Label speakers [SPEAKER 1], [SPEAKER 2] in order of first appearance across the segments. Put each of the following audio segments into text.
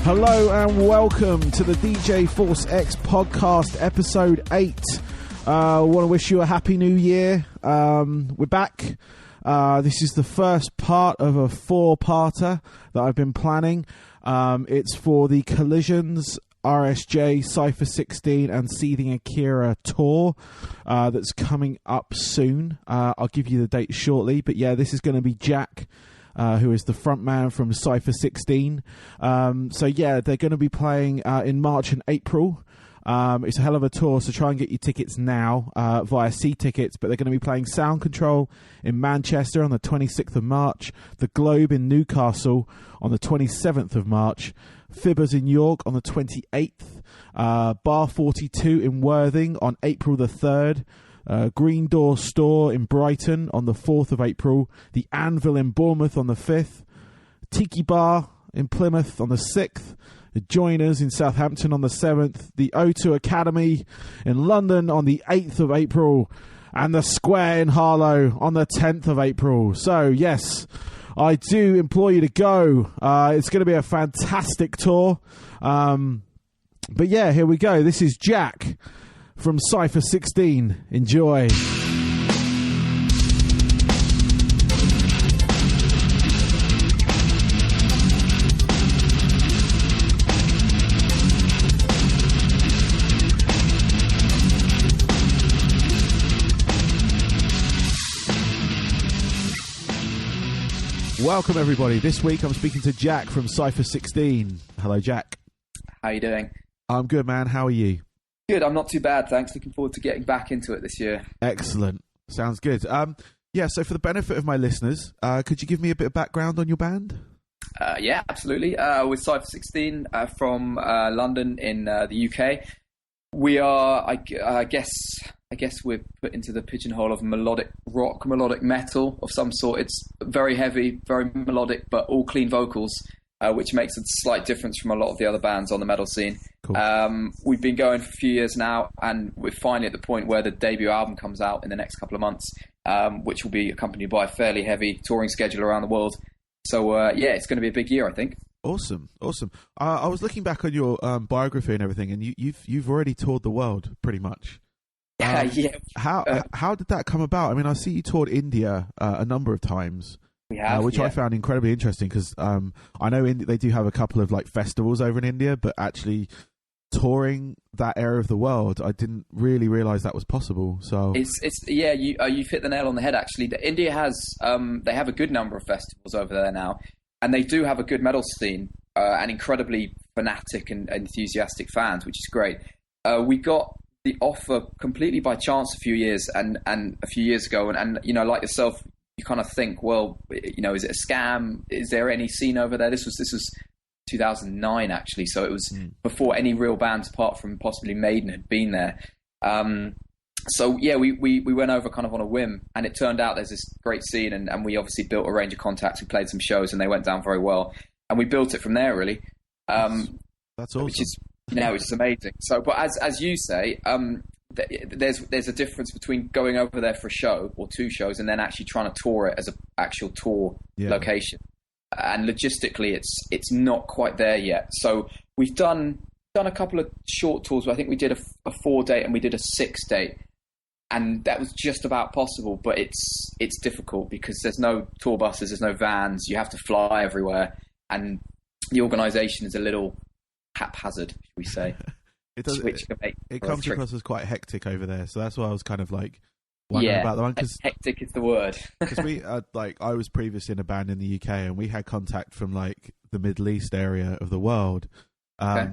[SPEAKER 1] Hello and welcome to the DJ Force X podcast, episode 8. I want to wish you a happy new year. We're back. This is the first part of a 4-parter that I've been planning. It's for the Collisions, RSJ, Cypher16 and Seething Akira tour that's coming up soon. I'll give you the date shortly, but yeah, this is going to be Jack, who is the front man from Cypher16. So yeah, they're going to be playing in March and April. It's a hell of a tour, so try and get your tickets now via C-Tickets, but they're going to be playing Sound Control in Manchester on the 26th of March, the Globe in Newcastle on the 27th of March, Fibbers in York on the 28th, Bar 42 in Worthing on April the 3rd, Green Door Store in Brighton on the 4th of April, the Anvil in Bournemouth on the 5th, Tiki Bar in Plymouth on the 6th, the Joiners in Southampton on the 7th, the O2 Academy in London on the 8th of April, and the Square in Harlow on the 10th of April. So, yes, I do implore you to go. It's going to be a fantastic tour. But yeah, here we go. This is Jack from Cypher16. Enjoy. Welcome everybody. This week I'm speaking to Jack from Cypher16. Hello Jack.
[SPEAKER 2] How are you doing?
[SPEAKER 1] I'm good, man. How are you?
[SPEAKER 2] Good, I'm not too bad, thanks. Looking forward to getting back into it this year.
[SPEAKER 1] Excellent. Sounds good. Yeah, so for the benefit of my listeners, could you give me a bit of background on your band? Yeah,
[SPEAKER 2] absolutely. With Cypher16 from London in the UK. We are, I guess we're put into the pigeonhole of melodic rock, melodic metal of some sort. It's very heavy, very melodic, but all clean vocals, which makes a slight difference from a lot of the other bands on the metal scene. Cool. We've been going for a few years now, and we're finally at the point where the debut album comes out in the next couple of months, which will be accompanied by a fairly heavy touring schedule around the world. So, yeah, it's going to be a big year, I think.
[SPEAKER 1] Awesome. I was looking back on your biography and everything, and you've already toured the world, pretty much.
[SPEAKER 2] Yeah.
[SPEAKER 1] How did that come about? I mean, I see you toured India a number of times.
[SPEAKER 2] We have,
[SPEAKER 1] which I found incredibly interesting because I know they do have a couple of like festivals over in India, but actually touring that area of the world, I didn't really realize that was possible. So you've hit the nail on the head. Actually, India has they have a good number of festivals over there now, and they do have a good metal scene and incredibly fanatic and enthusiastic fans, which is great. We got the offer completely by chance a few years ago, and you know, like yourself, you kind of think, well, you know, is it a scam? Is there any scene over there? This was 2009 actually, so it was before any real bands apart from possibly Maiden had been there. So yeah, we went over kind of on a whim, and it turned out there's this great scene, and we obviously built a range of contacts. We played some shows, and they went down very well, and we built it from there really. That's awesome.
[SPEAKER 2] Which is amazing. So, but as you say, there's a difference between going over there for a show or two shows and then actually trying to tour it as an actual tour location. And logistically, it's not quite there yet. So we've done a couple of short tours. I think we did a 4-date and we did a 6-date, and that was just about possible. But it's difficult because there's no tour buses, there's no vans. You have to fly everywhere, and the organisation is a little haphazard, should we say.
[SPEAKER 1] It comes across as quite hectic over there, so that's why I was kind of like wondering about the one. Cause,
[SPEAKER 2] hectic is the word.
[SPEAKER 1] Because we I was previously in a band in the UK, and we had contact from like the Middle East area of the world.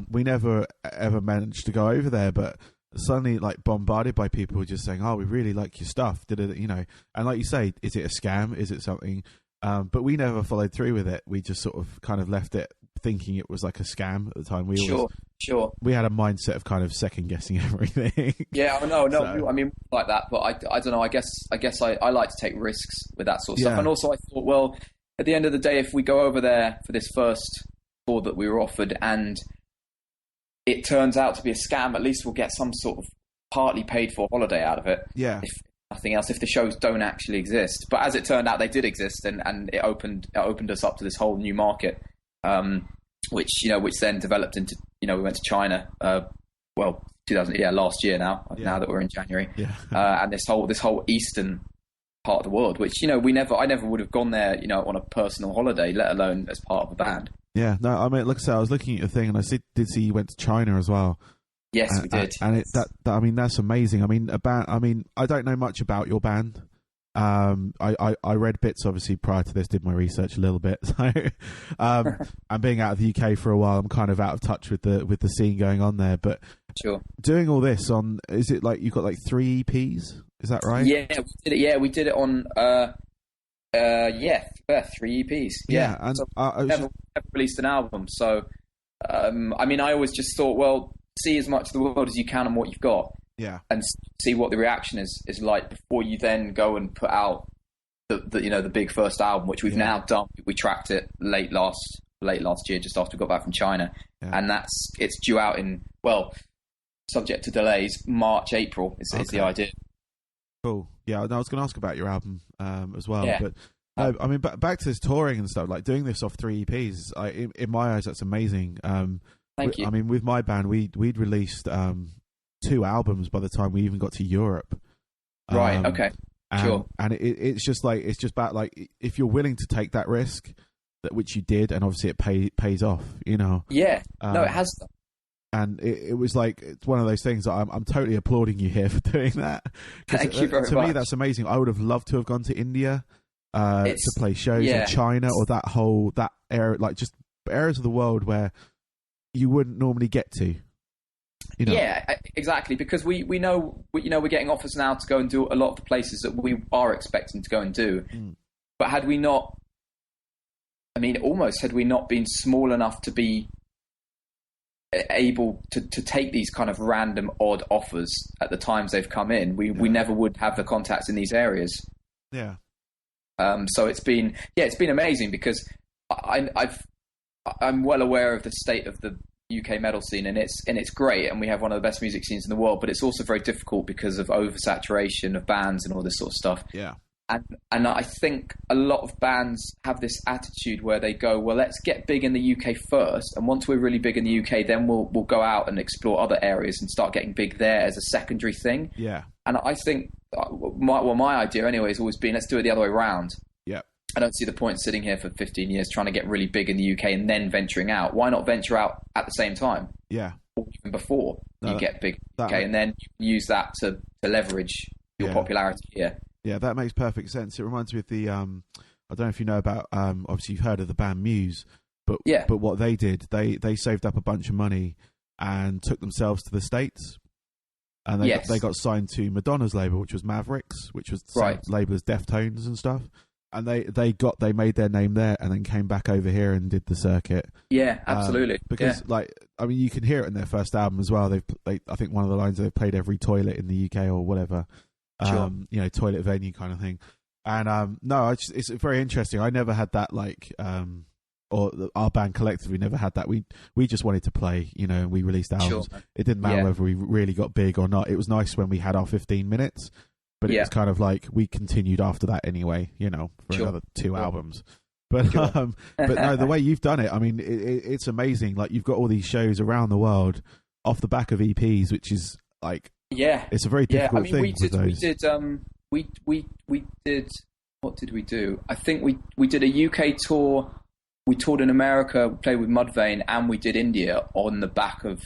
[SPEAKER 1] We never ever managed to go over there, but suddenly like bombarded by people just saying, "Oh, we really like your stuff." You know, and like you say, is it a scam? Is it something? But we never followed through with it. We just sort of kind of left it thinking it was like a scam at the time.
[SPEAKER 2] Sure.
[SPEAKER 1] We had a mindset of kind of second guessing everything.
[SPEAKER 2] Yeah, no. So, I mean, like that. But I don't know. I guess I like to take risks with that sort of stuff. And also, I thought, well, at the end of the day, if we go over there for this first tour that we were offered, and it turns out to be a scam, at least we'll get some sort of partly paid for holiday out of it.
[SPEAKER 1] Yeah.
[SPEAKER 2] If nothing else, if the shows don't actually exist. But as it turned out, they did exist, and it opened us up to this whole new market. which then developed into, we went to China, last year now that we're in January, and this whole eastern part of the world, which I never would have gone there, on a personal holiday, let alone as part of a band.
[SPEAKER 1] Yeah, no, I mean, look, I was looking at your thing, and I did see you went to China as well.
[SPEAKER 2] Yes, we did,
[SPEAKER 1] and that's amazing. I mean, I don't know much about your band. I read bits obviously prior to this, did my research a little bit. So, and being out of the UK for a while, I'm kind of out of touch with the scene going on there. But
[SPEAKER 2] sure,
[SPEAKER 1] doing all this is it like you've got like 3 EPs? Is that right?
[SPEAKER 2] Yeah, we did it. Yeah, we did it on 3 EPs.
[SPEAKER 1] Yeah, and
[SPEAKER 2] so never released an album. So, I always just thought, well, see as much of the world as you can on what you've got.
[SPEAKER 1] Yeah,
[SPEAKER 2] and see what the reaction is like before you then go and put out the big first album, which we've now done. We tracked it late last year, just after we got back from China, and it's due out in, subject to delays, March, April is the idea.
[SPEAKER 1] Cool. Yeah, I was going to ask about your album as well,
[SPEAKER 2] yeah.
[SPEAKER 1] But back to this touring and stuff, like doing this off 3 EPs. In my eyes, that's amazing.
[SPEAKER 2] Thank you.
[SPEAKER 1] I mean, with my band, we'd released 2 albums by the time we even got to Europe.
[SPEAKER 2] Right. Okay. Sure.
[SPEAKER 1] And it's just about like, if you're willing to take that risk, which you did, and obviously it pays off.
[SPEAKER 2] Yeah. No, it has.
[SPEAKER 1] And it was like, it's one of those things that I'm totally applauding you here for doing that.
[SPEAKER 2] Thank you very much.
[SPEAKER 1] To me, that's amazing. I would have loved to have gone to India to play shows, or China, or that area, like just areas of the world where you wouldn't normally get to.
[SPEAKER 2] Yeah, exactly. Because we know we're getting offers now to go and do a lot of the places that we are expecting to go and do. But had we not been small enough to be able to take these kind of random odd offers at the times they've come in, we never would have the contacts in these areas.
[SPEAKER 1] Yeah.
[SPEAKER 2] So it's been amazing, because I'm well aware of the state of the UK metal scene, and it's great, and we have one of the best music scenes in the world, but it's also very difficult because of oversaturation of bands and all this sort of stuff.
[SPEAKER 1] Yeah.
[SPEAKER 2] And I think a lot of bands have this attitude where they go, well, let's get big in the UK first, and once we're really big in the UK, then we'll go out and explore other areas and start getting big there as a secondary thing.
[SPEAKER 1] Yeah.
[SPEAKER 2] And I think my idea anyway has always been, let's do it the other way around.
[SPEAKER 1] Yeah.
[SPEAKER 2] I don't see the point sitting here for 15 years trying to get really big in the UK and then venturing out. Why not venture out at the same time?
[SPEAKER 1] Yeah. Or
[SPEAKER 2] even before you get big in the UK, and then use that to leverage your popularity here.
[SPEAKER 1] Yeah, that makes perfect sense. It reminds me of the I don't know if you know about obviously you've heard of the band Muse, but what they did, they saved up a bunch of money and took themselves to the States, and they got signed to Madonna's label, which was Mavericks, which was the same label as Deftones and stuff. And they made their name there, and then came back over here and did the circuit.
[SPEAKER 2] Yeah, absolutely.
[SPEAKER 1] Because you can hear it in their first album as well. I think one of the lines, they've played every toilet in the UK or whatever.
[SPEAKER 2] Sure.
[SPEAKER 1] Toilet venue kind of thing. And it's very interesting. I never had that, or our band collectively never had that. We just wanted to play, and we released albums. Sure. It didn't matter whether we really got big or not. It was nice when we had our 15 minutes, but it was kind of like we continued after that anyway, for another 2 albums. But but no, the way you've done it, I mean, it's amazing. Like, you've got all these shows around the world off the back of EPs, which is like, it's a very difficult thing. We did. What did we do? I think we did a UK tour. We toured in America, played with Mudvayne, and we did India on the back of,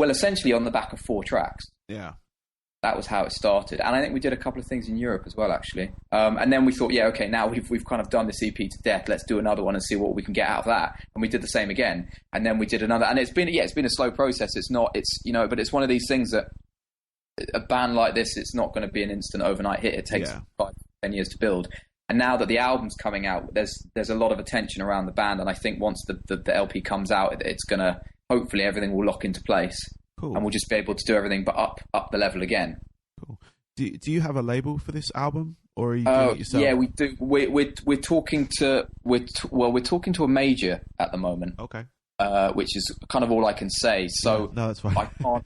[SPEAKER 1] essentially on the back of 4 tracks. Yeah.
[SPEAKER 2] That was how it started. And I think we did a couple of things in Europe as well, actually. And then we thought, now we've kind of done this EP to death. Let's do another one and see what we can get out of that. And we did the same again. And then we did another. And it's been a slow process. But it's one of these things that a band like this, it's not going to be an instant overnight hit. It takes 5-10 years to build. And now that the album's coming out, there's a lot of attention around the band. And I think once the LP comes out, it's going to, hopefully everything will lock into place.
[SPEAKER 1] Cool.
[SPEAKER 2] And we'll just be able to do everything but up the level again.
[SPEAKER 1] Cool. Do you have a label for this album, or are you doing it yourself?
[SPEAKER 2] Yeah, we do. We're talking to a major at the moment.
[SPEAKER 1] Okay.
[SPEAKER 2] which is kind of all I can say. So
[SPEAKER 1] no, that's fine.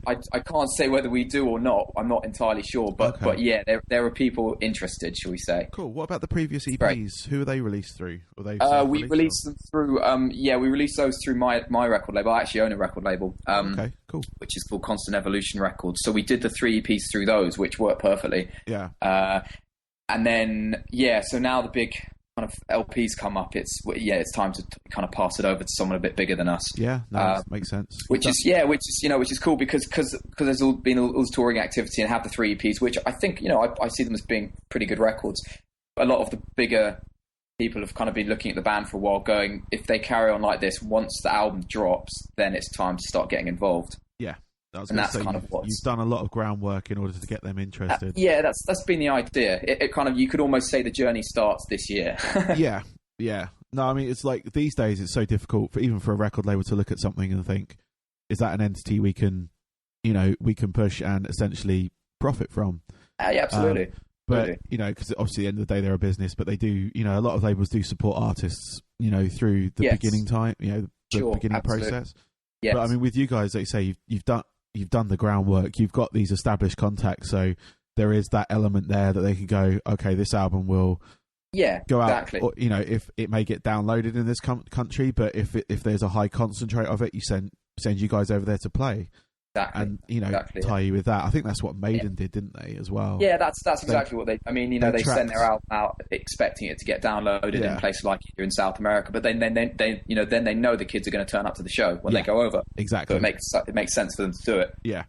[SPEAKER 2] I can't say whether we do or not. I'm not entirely sure, but yeah, there are people interested, shall we say?
[SPEAKER 1] Cool. What about the previous EPs? Right. Who are they released through?
[SPEAKER 2] We released them through. We released those through my record label. I actually own a record label.
[SPEAKER 1] Okay, cool.
[SPEAKER 2] Which is called Constant Evolution Records. So we did the 3 EPs through those, which worked perfectly.
[SPEAKER 1] Yeah.
[SPEAKER 2] And then so now the big kind of LPs come up, it's time to kind of pass it over to someone a bit bigger than us.
[SPEAKER 1] Yeah, that makes sense.
[SPEAKER 2] Which is cool because there's been all this touring activity and have the 3 EPs, which I think I see them as being pretty good records. A lot of the bigger people have kind of been looking at the band for a while, going, if they carry on like this, once the album drops, then it's time to start getting involved.
[SPEAKER 1] Yeah.
[SPEAKER 2] That's kind of what
[SPEAKER 1] you've done a lot of groundwork in order to get them interested.
[SPEAKER 2] That's been the idea. It kind of, you could almost say the journey starts this year.
[SPEAKER 1] Yeah. No, I mean, it's like these days it's so difficult even for a record label to look at something and think, is that an entity we can push and essentially profit from?
[SPEAKER 2] Yeah, absolutely.
[SPEAKER 1] But because obviously at the end of the day they're a business, but they do, a lot of labels do support artists, through the beginning time, the beginning process. Yes. But I mean, with you guys, like you say, you've done the groundwork, you've got these established contacts, so there is that element there that they can go, okay, this album will go out, or, if it may get downloaded in this country, but if there's a high concentrate of it, you send you guys over there to play.
[SPEAKER 2] Exactly.
[SPEAKER 1] And tie you with that. I think that's what Maiden did, didn't they, as well?
[SPEAKER 2] Yeah, that's exactly what they. I mean, they send their album out expecting it to get downloaded in places like here in South America, but then they know the kids are going to turn up to the show when they go over.
[SPEAKER 1] Exactly.
[SPEAKER 2] So it makes sense for them to do it.
[SPEAKER 1] Yeah.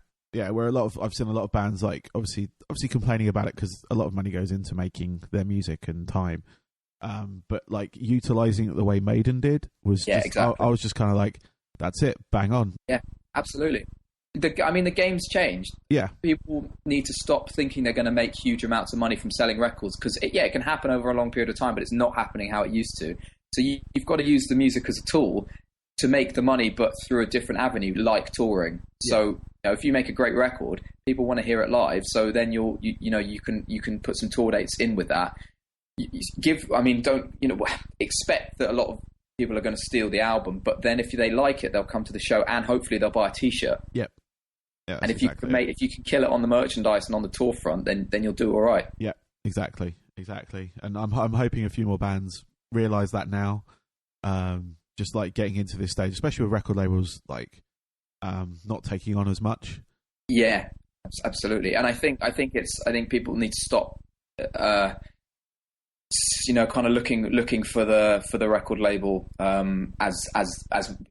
[SPEAKER 1] Where I've seen a lot of bands like obviously complaining about it because a lot of money goes into making their music and time, but like utilizing it the way Maiden did was exactly. I was just kind of like, that's it, bang on.
[SPEAKER 2] Yeah, absolutely. The game's changed.
[SPEAKER 1] Yeah.
[SPEAKER 2] People need to stop thinking they're going to make huge amounts of money from selling records because, it can happen over a long period of time, but it's not happening how it used to. So you've got to use the music as a tool to make the money, but through a different avenue, like touring. Yeah. So if you make a great record, people want to hear it live. So then you can put some tour dates in with that. Don't expect that a lot of people are going to steal the album, but then if they like it, they'll come to the show and hopefully they'll buy a T-shirt.
[SPEAKER 1] Yep. Yeah,
[SPEAKER 2] and if you can kill it on the merchandise and on the tour front, then you'll do all right.
[SPEAKER 1] Yeah, exactly. And I'm hoping a few more bands realise that now. Just like getting into this stage, especially with record labels like not taking on as much.
[SPEAKER 2] Yeah, absolutely. And I think people need to stop. Kind of looking for the record label as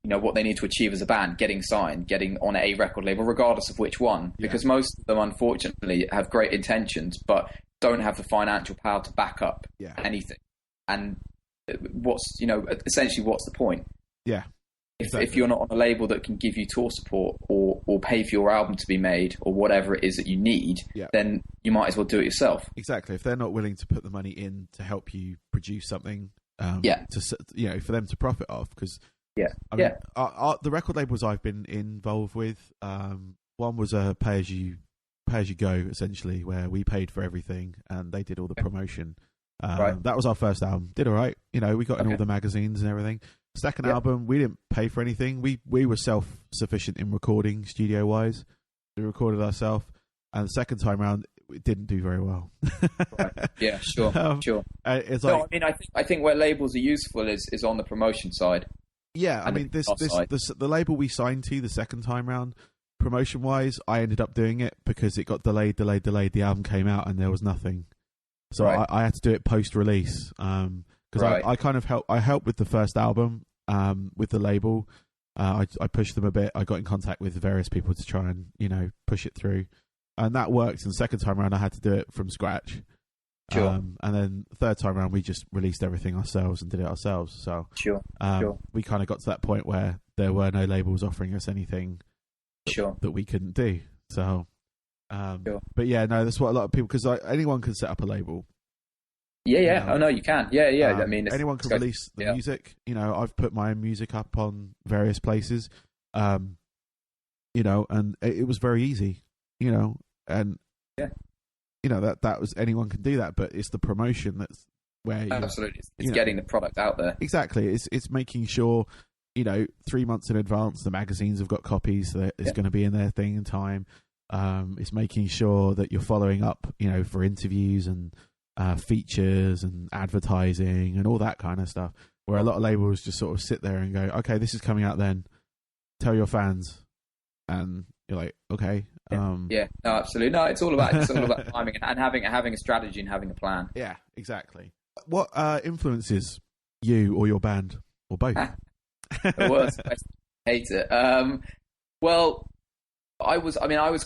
[SPEAKER 2] what they need to achieve as a band, getting signed, getting on a record label, regardless of which one, because most of them unfortunately have great intentions but don't have the financial power to back up anything. And essentially what's the point?
[SPEAKER 1] Yeah.
[SPEAKER 2] If you're not on a label that can give you tour support or pay for your album to be made or whatever it is that you need, then you might as well do it yourself.
[SPEAKER 1] Exactly. If they're not willing to put the money in to help you produce something, for them to profit off, because the record labels I've been involved with, one was a pay as you go, essentially, where we paid for everything and they did all the promotion. That was our first album. Did all right. We got in all the magazines and everything. Second album, we didn't pay for anything. We were self-sufficient in recording, studio-wise. We recorded ourselves. And the second time around, it didn't do very well.
[SPEAKER 2] Right. Yeah, sure.
[SPEAKER 1] It's
[SPEAKER 2] I think where labels are useful is on the promotion side.
[SPEAKER 1] Yeah, the label we signed to the second time round, promotion-wise, I ended up doing it because it got delayed. The album came out and there was nothing. So I had to do it post-release. Because I kind of helped with the first album with the label. I pushed them a bit. I got in contact with various people to try and push it through, and that worked. And the second time around, I had to do it from scratch.
[SPEAKER 2] Sure.
[SPEAKER 1] And then the third time around, we just released everything ourselves and did it ourselves. So we kind of got to that point where there were no labels offering us anything that we couldn't do. So, but yeah, no, that's what a lot of people, because anyone can set up a label.
[SPEAKER 2] Yeah. Oh no, you can. Yeah. I mean,
[SPEAKER 1] anyone can release the music. I've put my own music up on various places. And it was very easy. And that was, anyone can do that, but it's the promotion that's where
[SPEAKER 2] absolutely it's getting the product out there.
[SPEAKER 1] Exactly. It's making sure 3 months in advance, the magazines have got copies, so it's going to be in their thing in time. It's making sure that you're following up, for interviews and features and advertising and all that kind of stuff. Where a lot of labels just sort of sit there and go, "Okay, this is coming out then. Tell your fans," and you're like, "Okay."
[SPEAKER 2] No, absolutely. No, it's all about timing and having a strategy and having a plan.
[SPEAKER 1] Yeah, exactly. What influences you or your band or both?
[SPEAKER 2] The worst. I hate it. Well, I was a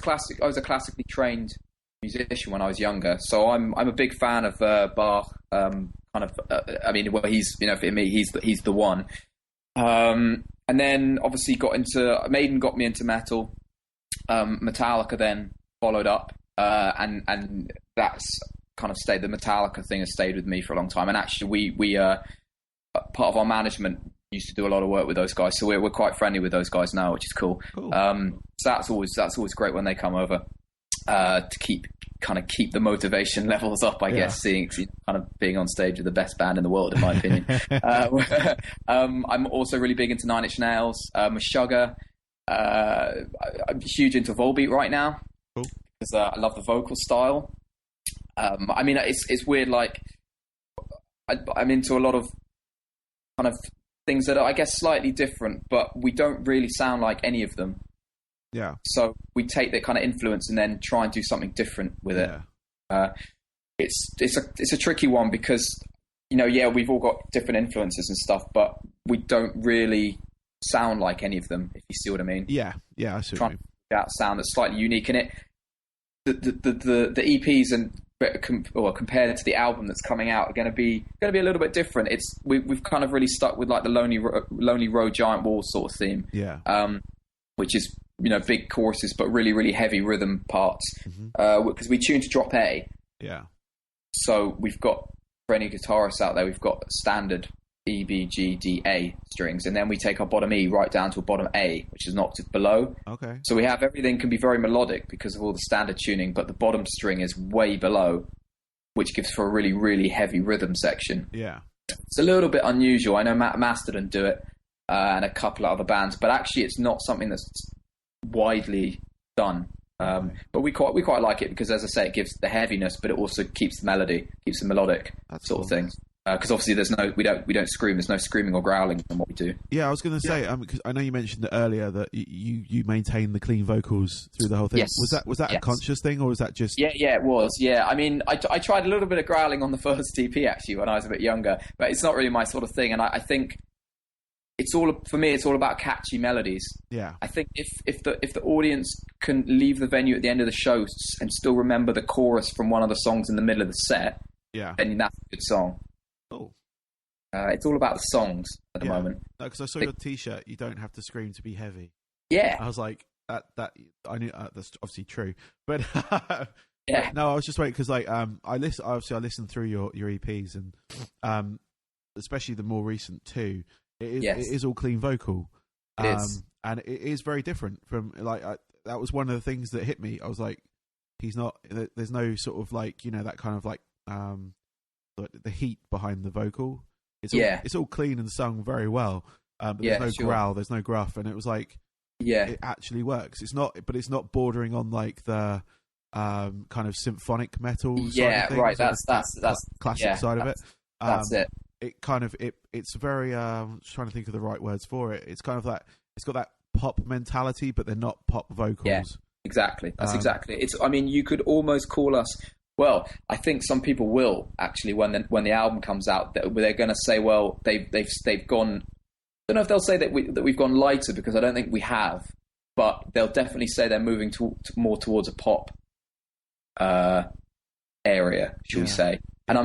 [SPEAKER 2] classically trained musician when I was younger, so I'm a big fan of Bach. For me, he's the one. And then obviously Maiden got me into metal. Metallica then followed up, and that's kind of stayed. The Metallica thing has stayed with me for a long time. And actually, we part of our management used to do a lot of work with those guys, so we're quite friendly with those guys now, which is cool. So that's always great when they come over to keep the motivation levels up, I guess, seeing kind of being on stage with the best band in the world, in my opinion. I'm also really big into Nine Inch Nails, Meshuggah. I'm huge into Volbeat right now because I love the vocal style. It's weird. Like I'm into a lot of kind of things that are, I guess, slightly different, but we don't really sound like any of them.
[SPEAKER 1] Yeah.
[SPEAKER 2] So we take that kind of influence and then try and do something different with it. It's a tricky one because we've all got different influences and stuff, but we don't really sound like any of them, if you see what I mean.
[SPEAKER 1] Yeah, I see.
[SPEAKER 2] Trying to figure out a sound that's slightly unique in it. The EPs and compared to the album that's coming out are going to be a little bit different. We've kind of really stuck with like the Lonely Road Giant Wall sort of theme.
[SPEAKER 1] Yeah.
[SPEAKER 2] Which is big choruses but really really heavy rhythm parts. Because we tune to drop A.
[SPEAKER 1] Yeah.
[SPEAKER 2] So we've got, for any guitarists out there, we've got standard E, B, G, D, A strings, and then we take our bottom E right down to a bottom A, which is an octave below.
[SPEAKER 1] Okay.
[SPEAKER 2] So we have everything can be very melodic because of all the standard tuning, but the bottom string is way below, which gives for a really, really heavy rhythm section.
[SPEAKER 1] Yeah.
[SPEAKER 2] It's a little bit unusual. I know Mastodon do it, and a couple of other bands, but actually it's not something that's widely done. But we quite like it because, as I say, it gives the heaviness, but it also keeps the melody, keeps the melodic sort of thing. Because obviously we don't scream. There's no screaming or growling in what we do.
[SPEAKER 1] Yeah, I was going to say, because I know you mentioned it earlier that you maintain the clean vocals through the whole thing.
[SPEAKER 2] Yes.
[SPEAKER 1] Was that a conscious thing, or was that just?
[SPEAKER 2] Yeah, it was. Yeah, I mean, I tried a little bit of growling on the first EP actually when I was a bit younger, but it's not really my sort of thing. And I think it's all about catchy melodies.
[SPEAKER 1] Yeah.
[SPEAKER 2] I think if the audience can leave the venue at the end of the show and still remember the chorus from one of the songs in the middle of the set, then that's a good song.
[SPEAKER 1] Oh.
[SPEAKER 2] It's all about the songs at the moment.
[SPEAKER 1] No, because I saw your T-shirt. You don't have to scream to be heavy.
[SPEAKER 2] Yeah.
[SPEAKER 1] I was like, that I knew that's obviously true, but
[SPEAKER 2] yeah.
[SPEAKER 1] No, I was just waiting because I listened through your EPs and especially the more recent two. It is all clean vocal.
[SPEAKER 2] It is.
[SPEAKER 1] And it is very different from that was one of the things that hit me. I was like, there's no sort of that kind of the heat behind the vocal. It's all clean and sung very well. But there's no growl, there's no gruff, and it was like, it actually works. It's not bordering on the kind of symphonic metal.
[SPEAKER 2] Yeah,
[SPEAKER 1] side of
[SPEAKER 2] right.
[SPEAKER 1] things,
[SPEAKER 2] That's
[SPEAKER 1] classic side of it.
[SPEAKER 2] That's it.
[SPEAKER 1] It kind of it's very. I'm just trying to think of the right words for it. It's kind of it's got that pop mentality, but they're not pop vocals.
[SPEAKER 2] Yeah, exactly. That's exactly. It's. I mean, you could almost call us. Well, I think some people will actually when the album comes out, they're going to say, well, they've gone. I don't know if they'll say that we've gone lighter, because I don't think we have, but they'll definitely say they're moving more towards a pop area, shall we say? And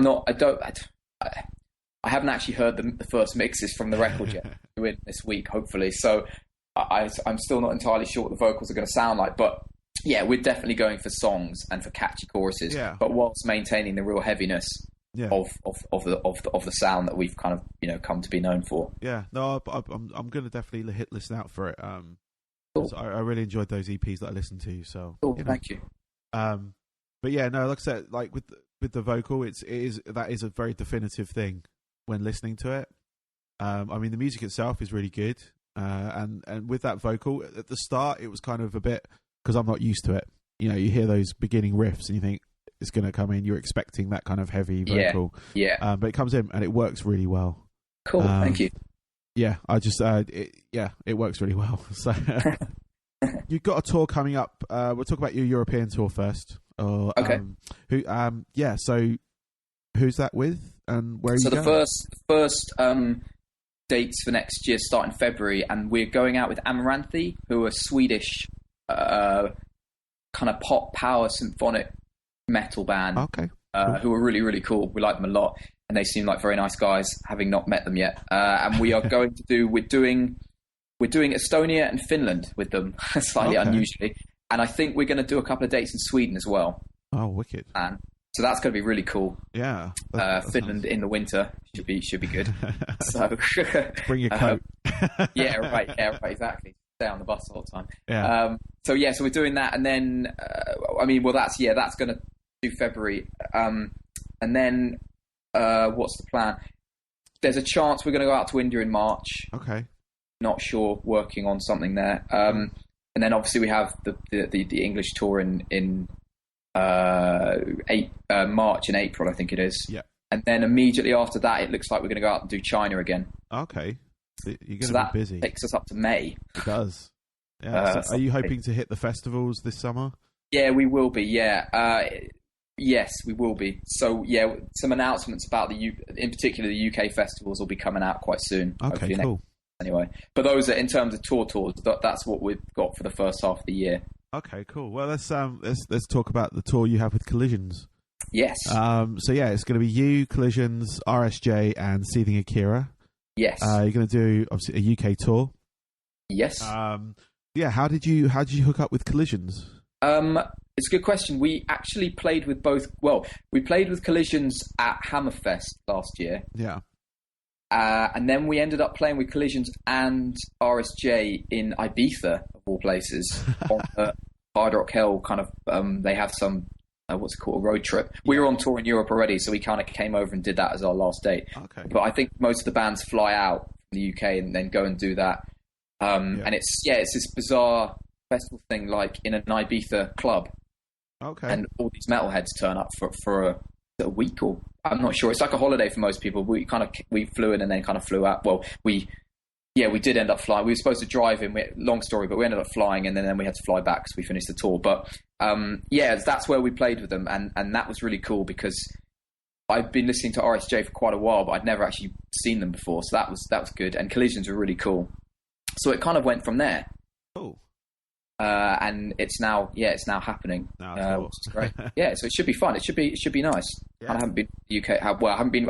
[SPEAKER 2] I haven't actually heard the first mixes from the record yet. We're in this week, hopefully. So I'm still not entirely sure what the vocals are going to sound like, but. Yeah, we're definitely going for songs and for catchy choruses, but whilst maintaining the real heviness of the sound that we've kind of come to be known for. Yeah,
[SPEAKER 1] no, I'm going to definitely listen out for it.
[SPEAKER 2] Cool.
[SPEAKER 1] I really enjoyed those EPs that I listened to. So
[SPEAKER 2] thank you.
[SPEAKER 1] But yeah, no, like I said, with the vocal, that is a very definitive thing when listening to it. I mean, the music itself is really good, and with that vocal at the start, it was kind of a bit, because I'm not used to it. You know, you hear those beginning riffs and you think it's going to come in. You're expecting that kind of heavy vocal, but it comes in and it works really well.
[SPEAKER 2] Cool, thank you.
[SPEAKER 1] Yeah, I just it works really well. So you've got a tour coming up. We'll talk about your European tour first.
[SPEAKER 2] Okay.
[SPEAKER 1] So who's that with, and where are you going?
[SPEAKER 2] So the first dates for next year start in February, and we're going out with Amaranthi, who are Swedish kind of pop power symphonic metal band.
[SPEAKER 1] Okay.
[SPEAKER 2] Who are really, really cool. We like them a lot, and they seem like very nice guys, having not met them yet. And we are going to do, we're doing Estonia and Finland with them, slightly unusually. And I think we're going to do a couple of dates in Sweden as well.
[SPEAKER 1] Oh, wicked.
[SPEAKER 2] And so that's going to be really cool.
[SPEAKER 1] Yeah.
[SPEAKER 2] Finland in the winter should be good. So
[SPEAKER 1] bring your coat.
[SPEAKER 2] Yeah, right, exactly. Stay on the bus all the time.
[SPEAKER 1] Yeah.
[SPEAKER 2] So we're doing that, and then that's going to do February, and then what's the plan? There's a chance we're going to go out to India in March.
[SPEAKER 1] Okay.
[SPEAKER 2] Not sure. Working on something there. And then obviously we have the English tour in March and April, I think it is.
[SPEAKER 1] Yeah.
[SPEAKER 2] And then immediately after that, it looks like we're going to go out and do China again.
[SPEAKER 1] Okay. You're going
[SPEAKER 2] to
[SPEAKER 1] be busy.
[SPEAKER 2] Takes us up to May.
[SPEAKER 1] It does. Yeah. So are you hoping to hit the festivals this summer?
[SPEAKER 2] Yeah, we will be. Yeah. Yes, we will be. So yeah, some announcements about in particular the UK festivals will be coming out quite soon.
[SPEAKER 1] Okay, cool.
[SPEAKER 2] Anyway, but those are in terms of tours. That's what we've got for the first half of the year.
[SPEAKER 1] Okay, cool. Well, let's talk about the tour you have with Collisions.
[SPEAKER 2] Yes.
[SPEAKER 1] So yeah, it's going to be you, Collisions, RSJ, and Seething Akira.
[SPEAKER 2] Yes.
[SPEAKER 1] You're going to do obviously a UK tour.
[SPEAKER 2] Yes.
[SPEAKER 1] Yeah. How did you hook up with Collisions?
[SPEAKER 2] It's a good question. We actually played with both. Well, we played with Collisions at Hammerfest last year.
[SPEAKER 1] Yeah.
[SPEAKER 2] And then we ended up playing with Collisions and RSJ in Ibiza, of all places, on Hard Rock Hill. Kind of, they have some what's it called, a road trip. We were on tour in Europe already, so we kind of came over and did that as our last date.
[SPEAKER 1] Okay.
[SPEAKER 2] But I think most of the bands fly out from the UK and then go and do that. And it's this bizarre festival thing, like in an Ibiza club.
[SPEAKER 1] Okay. And
[SPEAKER 2] all these metalheads turn up for a week, or I'm not sure. It's like a holiday for most people. We flew in and then kind of flew out. Well, we did end up flying. We were supposed to drive in. Long story, but we ended up flying, and then we had to fly back because we finished the tour. But that's where we played with them, and that was really cool because I've been listening to RSJ for quite a while, but I'd never actually seen them before. So that was good, and Collisions were really cool. So it kind of went from there.
[SPEAKER 1] Cool.
[SPEAKER 2] And it's now happening.
[SPEAKER 1] Cool.
[SPEAKER 2] Which is great. Yeah, so it should be fun. It should be nice.
[SPEAKER 1] Yeah.
[SPEAKER 2] I haven't been to the UK. I haven't been.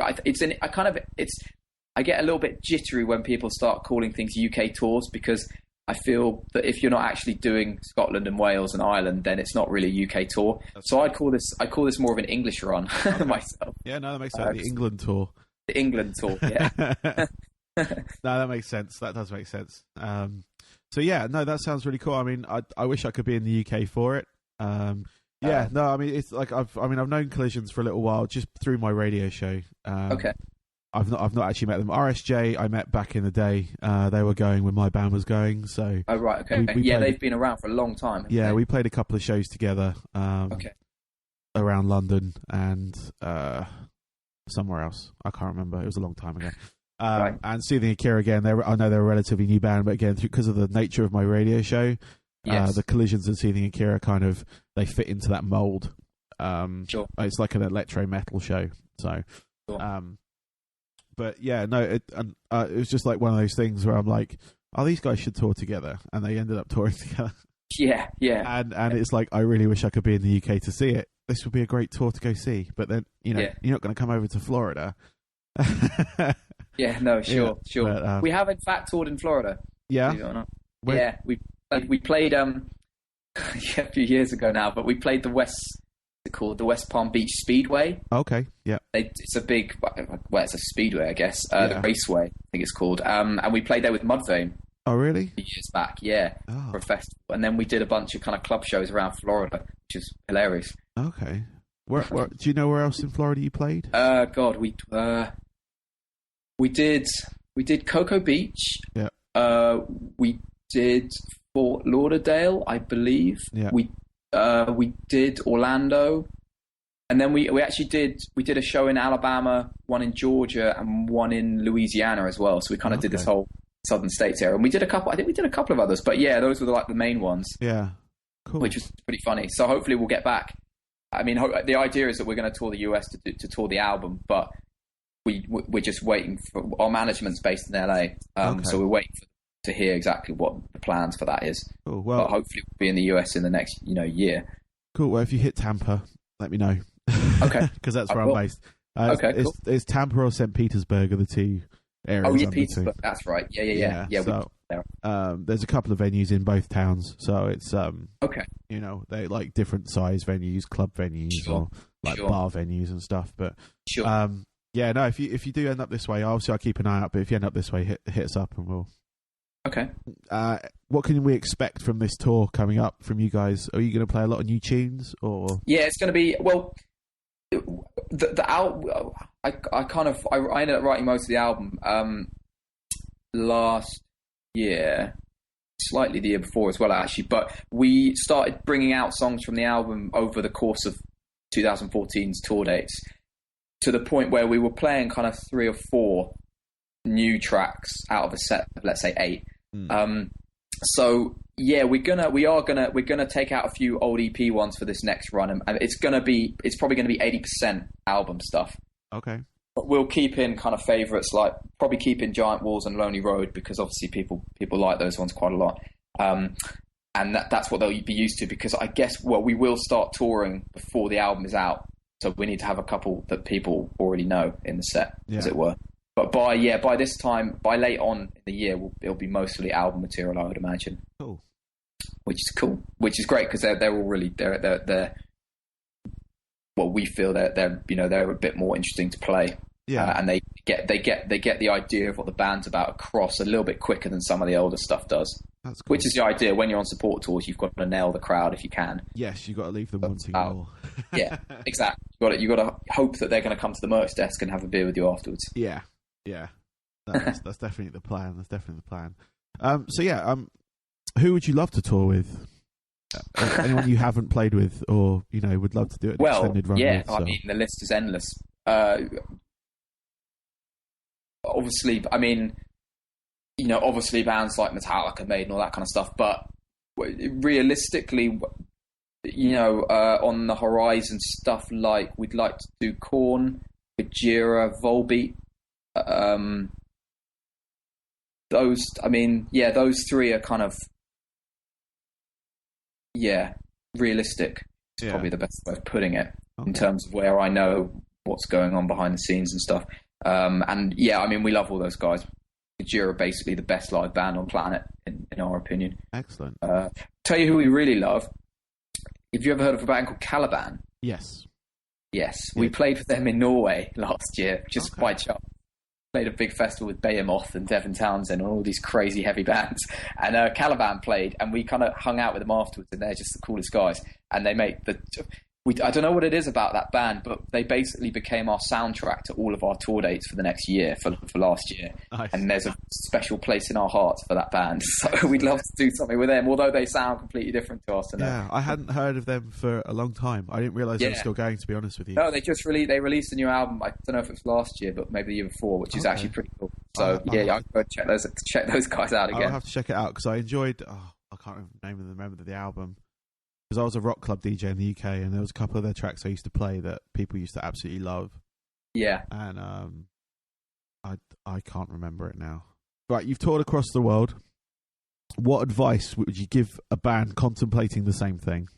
[SPEAKER 2] I get a little bit jittery when people start calling things UK tours because I feel that if you're not actually doing Scotland and Wales and Ireland, then it's not really a UK tour. So I call this more of an English run myself.
[SPEAKER 1] Yeah, no, that makes sense. The England tour.
[SPEAKER 2] The England tour. Yeah.
[SPEAKER 1] No, that makes sense. That does make sense. So yeah, no, that sounds really cool. I mean, I wish I could be in the UK for it. No, I mean, it's like I've known Collisions for a little while just through my radio show.
[SPEAKER 2] Okay.
[SPEAKER 1] I've not actually met them. RSJ I met back in the day. They were going when my band was going. So.
[SPEAKER 2] Oh right, okay. They've been around for a long time.
[SPEAKER 1] Yeah, we played a couple of shows together. Around London and somewhere else. I can't remember. It was a long time ago.
[SPEAKER 2] Right.
[SPEAKER 1] And Seething Akira again. I know they're a relatively new band, but again, because of the nature of my radio show, the Collisions and Seething Akira they fit into that mold.
[SPEAKER 2] Sure.
[SPEAKER 1] It's like an electro metal show. So,
[SPEAKER 2] sure.
[SPEAKER 1] But yeah, no, it was just like one of those things where I'm like, oh, these guys should tour together, and they ended up touring together.
[SPEAKER 2] Yeah.
[SPEAKER 1] And it's like I really wish I could be in the UK to see it. This would be a great tour to go see, but then you're not going to come over to Florida.
[SPEAKER 2] Yeah, no, sure.
[SPEAKER 1] But,
[SPEAKER 2] we have in fact toured in Florida.
[SPEAKER 1] Yeah,
[SPEAKER 2] yeah, we played a few years ago now, but we played the West Palm Beach Speedway.
[SPEAKER 1] Okay, yeah,
[SPEAKER 2] it's a big, it's a speedway, I guess. The Raceway, I think it's called. And we played there with Mudvayne.
[SPEAKER 1] Oh, really?
[SPEAKER 2] A few years back, for a festival, and then we did a bunch of kind of club shows around Florida, which is hilarious.
[SPEAKER 1] Okay, where do you know where else in Florida you played?
[SPEAKER 2] God, we did. We did Cocoa Beach.
[SPEAKER 1] Yeah.
[SPEAKER 2] We did Fort Lauderdale, I believe.
[SPEAKER 1] Yeah.
[SPEAKER 2] We did Orlando, and then we did a show in Alabama, one in Georgia, and one in Louisiana as well. So we kind of did this whole southern states area, and we did a couple. I think we did a couple of others, but yeah, those were the main ones.
[SPEAKER 1] Yeah, cool.
[SPEAKER 2] Which was pretty funny. So hopefully we'll get back. I mean, the idea is that we're going to tour the US to tour the album, but we're just waiting for our management's based in LA, so we're waiting to hear exactly what the plans for that is.
[SPEAKER 1] Cool. Well,
[SPEAKER 2] but hopefully we'll be in the US in the next year.
[SPEAKER 1] Cool. Well, if you hit Tampa, let me know.
[SPEAKER 2] Okay.
[SPEAKER 1] Because that's where I'm based.
[SPEAKER 2] Okay. Cool.
[SPEAKER 1] It's Tampa or St. Petersburg are the two areas.
[SPEAKER 2] Oh yeah, Petersburg. That's right. Yeah.
[SPEAKER 1] So, there's a couple of venues in both towns, so it's
[SPEAKER 2] okay.
[SPEAKER 1] They like different size venues, club venues, or like bar venues and stuff. But yeah, no. If you do end up this way, obviously I'll keep an eye out. But if you end up this way, hit us up and we'll.
[SPEAKER 2] Okay.
[SPEAKER 1] What can we expect from this tour coming up from you guys? Are you going to play a lot of new tunes, or? Yeah,
[SPEAKER 2] it's going to be the album. I ended up writing most of the album last year, slightly the year before as well, actually. But we started bringing out songs from the album over the course of 2014's tour dates, to the point where we were playing kind of 3 or 4 new tracks out of a set of, let's say, 8. So yeah, we're gonna take out a few old EP ones for this next run, and it's probably gonna be 80% album stuff.
[SPEAKER 1] Okay.
[SPEAKER 2] But we'll keep in kind of favourites, like probably keep in Giant Walls and Lonely Road, because obviously people like those ones quite a lot. And that's what they'll be used to, because I guess, we will start touring before the album is out, so we need to have a couple that people already know in the set, as it were. But by this time, by late on in the year, it'll be mostly album material, I would imagine.
[SPEAKER 1] Cool.
[SPEAKER 2] Which is great, because they're all really they're we feel they're a bit more interesting to play. Yeah. And they get the idea of what the band's about across a little bit quicker than some of the older stuff does.
[SPEAKER 1] That's cool.
[SPEAKER 2] Which is the idea. When you're on support tours, you've got to nail the crowd if you can.
[SPEAKER 1] Yes, you've got to leave them wanting more.
[SPEAKER 2] Yeah, exactly. You've got to hope that they're going to come to the merch desk and have a beer with you afterwards.
[SPEAKER 1] Yeah. That's definitely the plan. So yeah, who would you love to tour with? Anyone you haven't played with, or would love to do it? Extended run with, so.
[SPEAKER 2] I mean, the list is endless. Obviously, I mean, obviously bands like Metallica, Maiden, all that kind of stuff. But realistically, on the horizon, stuff like we'd like to do Korn, Gojira, Volbeat. Those 3 are kind of realistic. It's probably the best way of putting it, in terms of where I know what's going on behind the scenes and stuff. We love all those guys. Gojira are basically the best live band on planet, in our opinion.
[SPEAKER 1] Excellent.
[SPEAKER 2] Tell you who we really love. Have you ever heard of a band called Caliban?
[SPEAKER 1] Yes.
[SPEAKER 2] We played with them in Norway last year, just by chance. Played a big festival with Behemoth and Devin Townsend and all these crazy heavy bands. And Caliban played, and we kind of hung out with them afterwards, and they're just the coolest guys. And they make I don't know what it is about that band, but they basically became our soundtrack to all of our tour dates for the next year, for last year. Nice. And there's a special place in our hearts for that band. So we'd love to do something with them, although they sound completely different to us.
[SPEAKER 1] Yeah, I hadn't heard of them for a long time. I didn't realise they were still going, to be honest with you.
[SPEAKER 2] No, they released a new album. I don't know if it was last year, but maybe the year before, which is actually pretty cool. So I'll go check those guys out again.
[SPEAKER 1] I'll have to check it out, because I enjoyed. I can't remember the album. Because I was a rock club DJ in the UK, and there was a couple of their tracks I used to play that people used to absolutely love.
[SPEAKER 2] Yeah.
[SPEAKER 1] And I can't remember it now. Right, you've toured across the world. What advice would you give a band contemplating the same thing?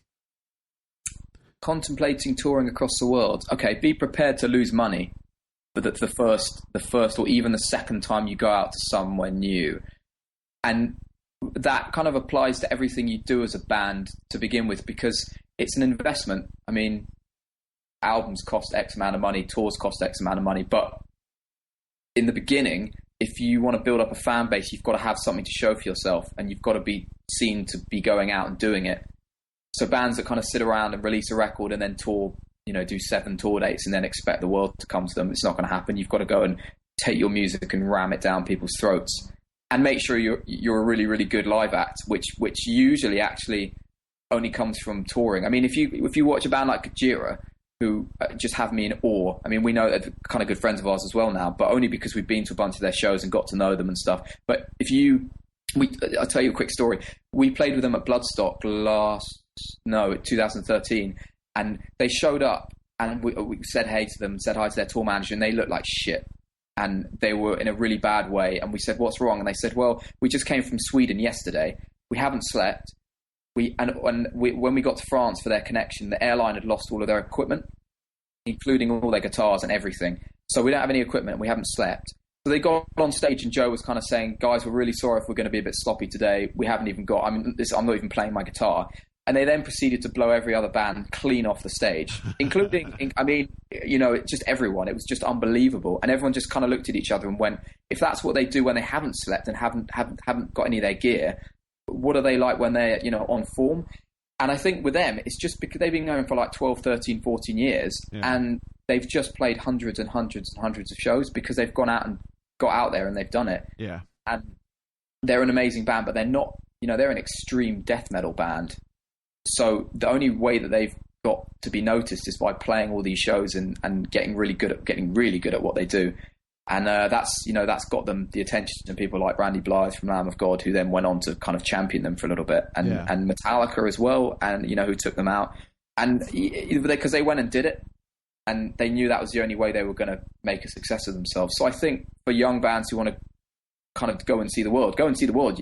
[SPEAKER 2] Contemplating touring across the world. Okay, be prepared to lose money for the first or even the second time you go out to somewhere new. And that kind of applies to everything you do as a band to begin with, because it's an investment. I mean, albums cost X amount of money, tours cost X amount of money, but in the beginning, if you want to build up a fan base, you've got to have something to show for yourself, and you've got to be seen to be going out and doing it. So bands that kind of sit around and release a record and then tour, do 7 tour dates and then expect the world to come to them, it's not going to happen. You've got to go and take your music and ram it down people's throats, and make sure you're a really, really good live act, which usually actually only comes from touring. I mean, if you watch a band like Gojira, who just have me in awe. I mean, we know they're kind of good friends of ours as well now, but only because we've been to a bunch of their shows and got to know them and stuff. But I'll tell you a quick story. We played with them at Bloodstock 2013, and they showed up, and we said hey to them, said hi to their tour manager, and they looked like shit. And they were in a really bad way. And we said, what's wrong? And they said, well, we just came from Sweden yesterday. We haven't slept. When we got to France for their connection, the airline had lost all of their equipment, including all their guitars and everything. So we don't have any equipment. We haven't slept. So they got on stage, and Joe was kind of saying, guys, we're really sorry if we're going to be a bit sloppy today. We haven't even got, I'm not even playing my guitar. And they then proceeded to blow every other band clean off the stage, including, just everyone. It was just unbelievable. And everyone just kind of looked at each other and went, if that's what they do when they haven't slept and haven't got any of their gear, what are they like when they're, on form? And I think with them, it's just because they've been going for like 12, 13, 14 years, and they've just played hundreds and hundreds and hundreds of shows because they've gone out and got out there and they've done it.
[SPEAKER 1] Yeah.
[SPEAKER 2] And they're an amazing band, but they're not, they're an extreme death metal band. So the only way that they've got to be noticed is by playing all these shows and getting really good at what they do. And that's got them the attention of people like Randy Blythe from Lamb of God, who then went on to kind of champion them for a little bit, and Metallica as well, and who took them out, and because they went and did it, and they knew that was the only way they were going to make a success of themselves. So I think for young bands who want to kind of go and see the world.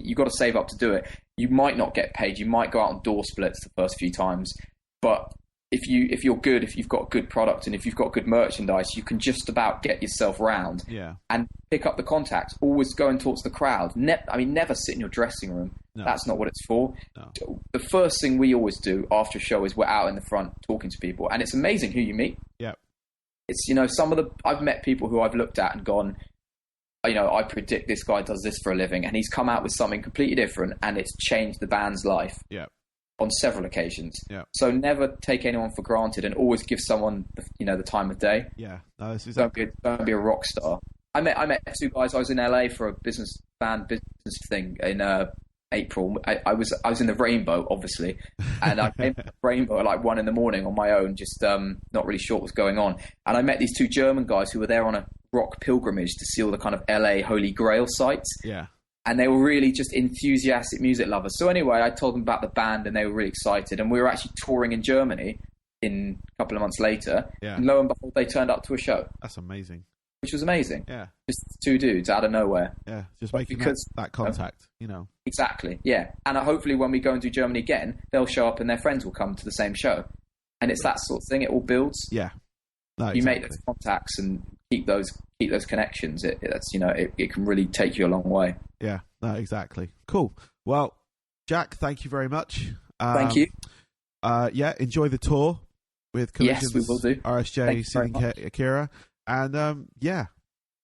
[SPEAKER 2] You've got to save up to do it. You might not get paid. You might go out on door splits the first few times, but if you're good, if you've got good product and if you've got good merchandise, you can just about get yourself round.
[SPEAKER 1] Yeah.
[SPEAKER 2] And pick up the contacts. Always go and talk to the crowd. Never sit in your dressing room. No. That's not what it's for. No. The first thing we always do after a show is we're out in the front talking to people, and it's amazing who you meet.
[SPEAKER 1] Yeah.
[SPEAKER 2] It's I've met people who I've looked at and gone, I predict this guy does this for a living, and he's come out with something completely different, and it's changed the band's life.
[SPEAKER 1] Yeah.
[SPEAKER 2] On several occasions.
[SPEAKER 1] Yeah.
[SPEAKER 2] So never take anyone for granted, and always give someone the time of day.
[SPEAKER 1] Yeah. No, this is
[SPEAKER 2] don't be a rock star. I met two guys. I was in LA for a business thing in April. I was in the Rainbow, obviously, and I came to the Rainbow at like 1 a.m. on my own, just not really sure what was going on. And I met these two German guys who were there on a rock pilgrimage to see all the kind of LA Holy Grail sites.
[SPEAKER 1] Yeah.
[SPEAKER 2] And they were really just enthusiastic music lovers. So anyway, I told them about the band, and they were really excited. And we were actually touring in Germany in a couple of months later. Yeah. And lo and behold, they turned up to a show.
[SPEAKER 1] That's amazing.
[SPEAKER 2] Which was amazing.
[SPEAKER 1] Yeah.
[SPEAKER 2] Just two dudes out of nowhere.
[SPEAKER 1] Yeah, just making that contact,
[SPEAKER 2] Exactly, yeah. And hopefully when we go and do Germany again, they'll show up and their friends will come to the same show. And it's that sort of thing. It all builds.
[SPEAKER 1] Yeah. No,
[SPEAKER 2] you make those contacts and keep those connections. It can really take you a long way.
[SPEAKER 1] Yeah, no, exactly. Cool. Well, Jack, thank you very much.
[SPEAKER 2] Thank you.
[SPEAKER 1] Enjoy the tour with Collisions.
[SPEAKER 2] Yes, we will do.
[SPEAKER 1] RSJ, Soothing Akira. And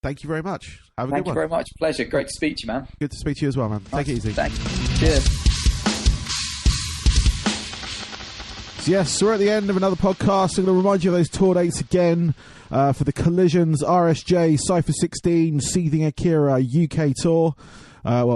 [SPEAKER 1] thank you very much. Have a good one.
[SPEAKER 2] Thank you very much. Pleasure. Great to speak to you, man.
[SPEAKER 1] Good to speak to you as well, man.
[SPEAKER 2] Nice.
[SPEAKER 1] Take it easy.
[SPEAKER 2] Thanks. Cheers.
[SPEAKER 1] So yes, we're at the end of another podcast. I'm going to remind you of those tour dates again for the Collisions, RSJ, Cypher16, Seething Akira UK tour.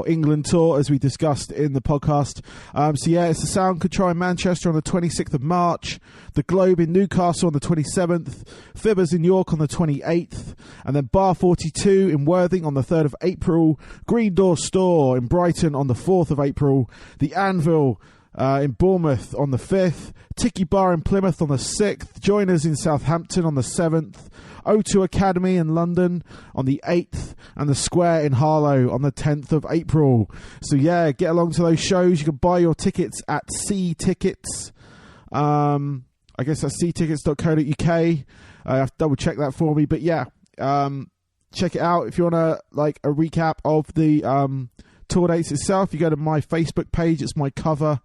[SPEAKER 1] England tour, as we discussed in the podcast. It's the Sound Control in Manchester on the 26th of March, the Globe in Newcastle on the 27th, Fibbers in York on the 28th, and then Bar 42 in Worthing on the 3rd of April, Green Door Store in Brighton on the 4th of April, the Anvil in Bournemouth on the 5th, Tiki Bar in Plymouth on the 6th, Joiners in Southampton on the 7th, O2 Academy in London on the 8th, and the Square in Harlow on the 10th of April. So yeah, get along to those shows. You can buy your tickets at C Tickets. I guess that's ctickets.co.uk. I have to double check that for me, but yeah, check it out. If you want a recap of the tour dates itself, you go to my Facebook page. It's my cover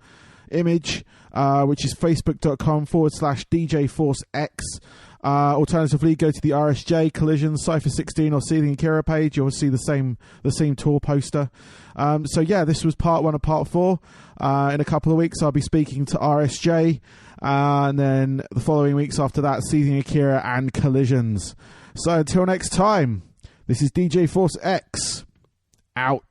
[SPEAKER 1] image, which is facebook.com/DJForceX. Alternatively, go to the RSJ, Collision, Cypher16 or Seething Akira page. You'll see the same tour poster. This was part 1 of part 4. In a couple of weeks, I'll be speaking to RSJ, and then the following weeks after that, Seething Akira and Collisions. So until next time, This is DJ Force X out.